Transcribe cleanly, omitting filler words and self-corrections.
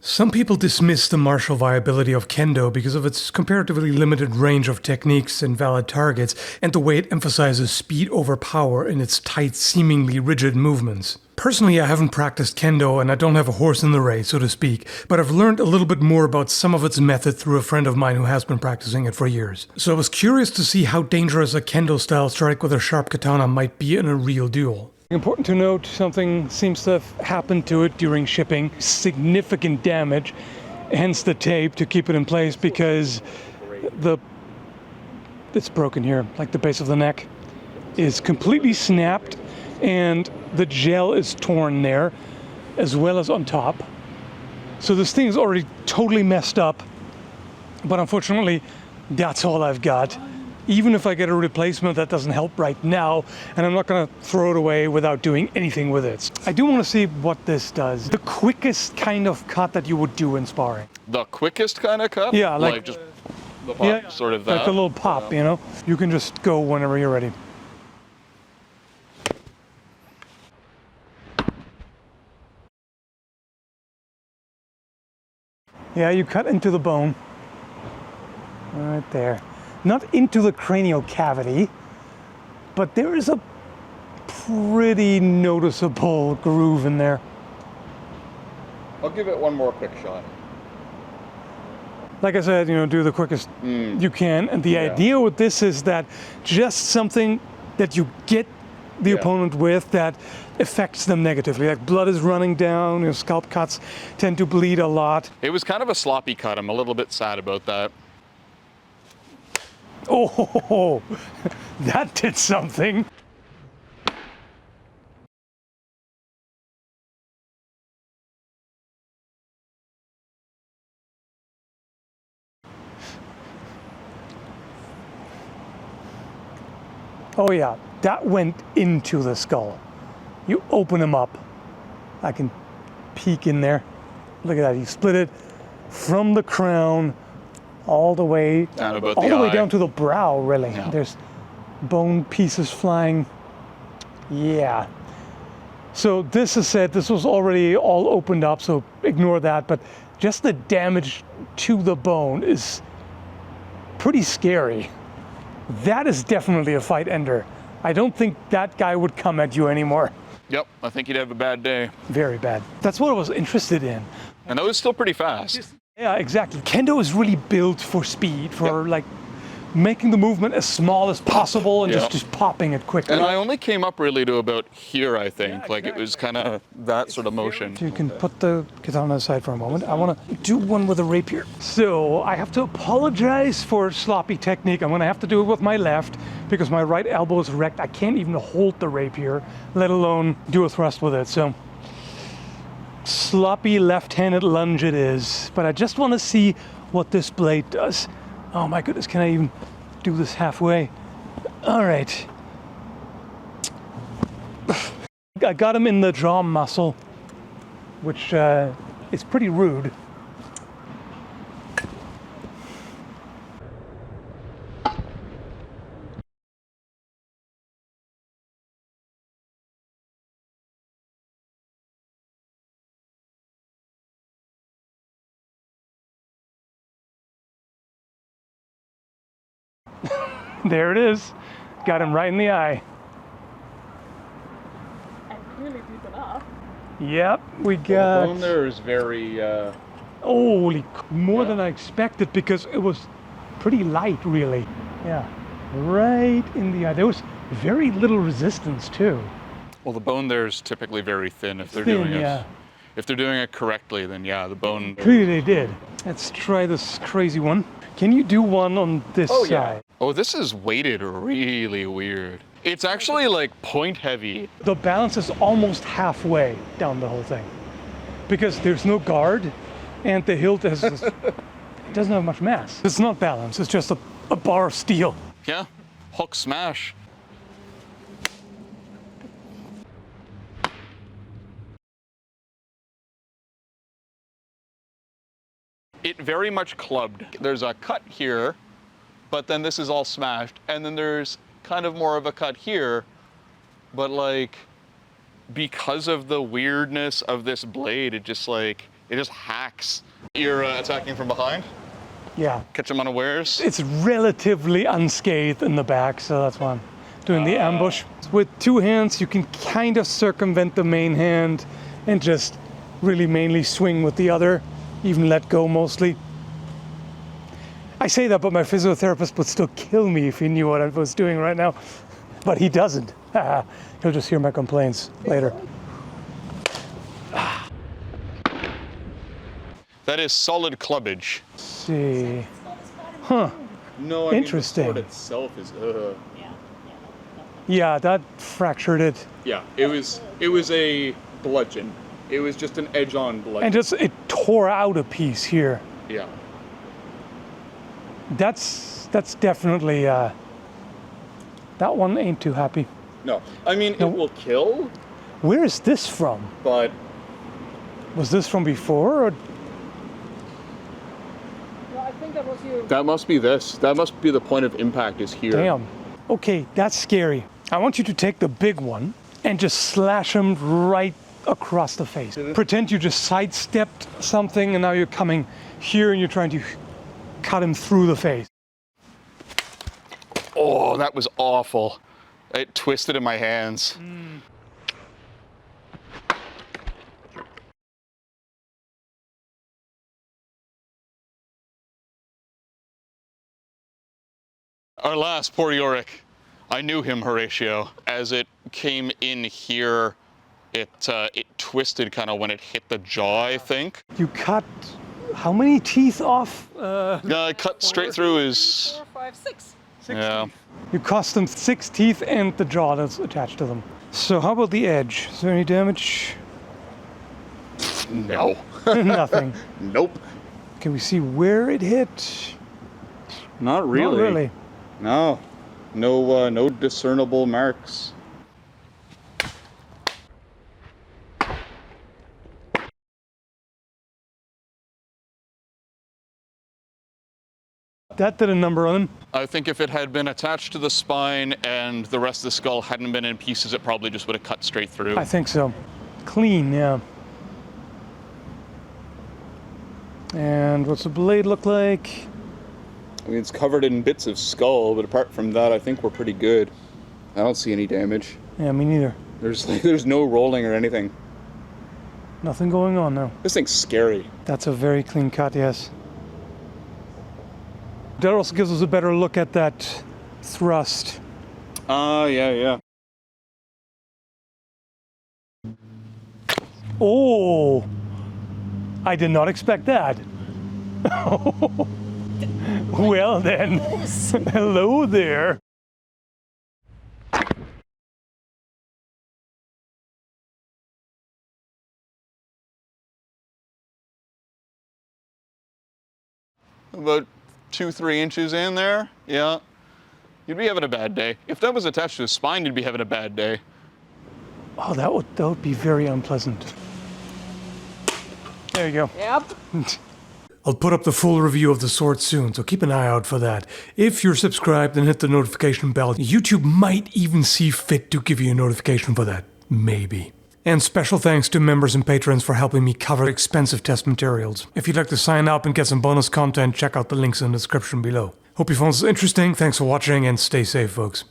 Some people dismiss the martial viability of Kendo because of its comparatively limited range of techniques and valid targets, and the way it emphasizes speed over power in its tight, seemingly rigid movements. Personally, I haven't practiced Kendo and I don't have a horse in the race, so to speak, but I've learned a little bit more about some of its method through a friend of mine who has been practicing it for years. So I was curious to see how dangerous a Kendo-style strike with a sharp katana might be in a real duel. Important to note, something seems to have happened to it during shipping. Significant damage, hence the tape to keep it in place, because it's broken here, like the base of the neck is completely snapped and the gel is torn there as well as on top. So this thing is already totally messed up, but unfortunately that's all I've got. Even if I get a replacement, that doesn't help right now, and I'm not going to throw it away without doing anything with it. I do want to see what this does. The quickest kind of cut that you would do in sparring. The quickest kind of cut? Yeah, like just the pop, yeah, sort of that. Like a little pop, you know? You can just go whenever you're ready. Yeah, you cut into the bone. Right there. Not into the cranial cavity, but there is a pretty noticeable groove in there. I'll give it one more quick shot. Like I said, you know, do the quickest you can. And the idea with this is that just something that you get the opponent with that affects them negatively. Like blood is running down, you know, scalp cuts tend to bleed a lot. It was kind of a sloppy cut. I'm a little bit sad about that. Oh, that did something. Oh yeah, that went into the skull. You open them up. I can peek in there. Look at that, you split it from the crown all the way down down to the brow, really. Yeah. There's bone pieces flying. Yeah. So this is it. This was already all opened up, so ignore that. But just the damage to the bone is pretty scary. That is definitely a fight ender. I don't think that guy would come at you anymore. Yep, I think he'd have a bad day. Very bad. That's what I was interested in. And that was still pretty fast. Yeah, exactly. Kendo is really built for speed, for like making the movement as small as possible and just popping it quickly. And I only came up really to about here, I think. Yeah, like it was kind of that sort of motion. You can put the katana aside for a moment. I want to do one with a rapier. So I have to apologize for sloppy technique. I'm going to have to do it with my left because my right elbow is wrecked. I can't even hold the rapier, let alone do a thrust with it. So sloppy left-handed lunge it is, but I just want to see what this blade does. Oh my goodness, can I even do this halfway? All right. I got him in the jaw muscle, which is pretty rude. There it is. Got him right in the eye. And clearly deep enough. Yep, we got... The bone there is very... Holy, more than I expected because it was pretty light, really. Yeah, right in the eye. There was very little resistance, too. Well, the bone there is typically very thin if they're doing it. If they're doing it correctly, then yeah, the bone... Clearly they did. Let's try this crazy one. Can you do one on this side? Oh, this is weighted really weird. It's actually like point heavy. The balance is almost halfway down the whole thing because there's no guard and the hilt has it doesn't have much mass. It's not balanced, it's just a bar of steel. Yeah, hook smash. It very much clubbed. There's a cut here, but then this is all smashed. And then there's kind of more of a cut here, but like, because of the weirdness of this blade, it just like, It just hacks. You're attacking from behind? Yeah. Catch him unawares? It's relatively unscathed in the back, so that's why I'm doing the ambush. With two hands, you can kind of circumvent the main hand and just really mainly swing with the other, even let go mostly. I say that, but my physiotherapist would still kill me if he knew what I was doing right now. But he doesn't. He'll just hear my complaints later. That is solid clubbage. Let's see. Huh. No, I Interesting. mean, the sword itself is, Yeah, that fractured it. Yeah, it was a bludgeon. It was just an edge-on bludgeon. And just, it tore out a piece here. Yeah. That's definitely, that one ain't too happy. No, I mean, No. it will kill, Where is this from? but Was this from before, or? No, I think that was you. that must be this. That must be the point of impact is here. Damn. Okay, that's scary. I want you to take the big one and just slash him right across the face. Pretend you just sidestepped something and now you're coming here and you're trying to cut him through the face. Oh, that was awful. It twisted in my hands. Alas, poor Yorick. I knew him, Horatio. As it came in here, it twisted kind of when it hit the jaw, I think. You cut how many teeth off? Cut straight through his... 4, 5, 6. Yeah. You cost them 6 teeth and the jaw that's attached to them. So how about the edge? Is there any damage? No. Nothing. Nope. Can we see where it hit? Not really. Not really. No. No discernible marks. That did a number on him. I think if it had been attached to the spine and the rest of the skull hadn't been in pieces, it probably just would have cut straight through. I think so. Clean, yeah. And what's the blade look like? I mean, it's covered in bits of skull, but apart from that, I think we're pretty good. I don't see any damage. Yeah, me neither. There's no rolling or anything. Nothing going on now. This thing's scary. That's a very clean cut, yes. That also gives us a better look at that thrust. Yeah. Oh! I did not expect that. Well then, hello there. About 2-3 inches in there, yeah. You'd be having a bad day. If that was attached to the spine, you'd be having a bad day. Oh, that would be very unpleasant. There you go. Yep. I'll put up the full review of the sword soon, so keep an eye out for that. If you're subscribed and hit the notification bell, YouTube might even see fit to give you a notification for that. Maybe. And special thanks to members and patrons for helping me cover expensive test materials. If you'd like to sign up and get some bonus content, check out the links in the description below. Hope you found this interesting, thanks for watching, and stay safe, folks.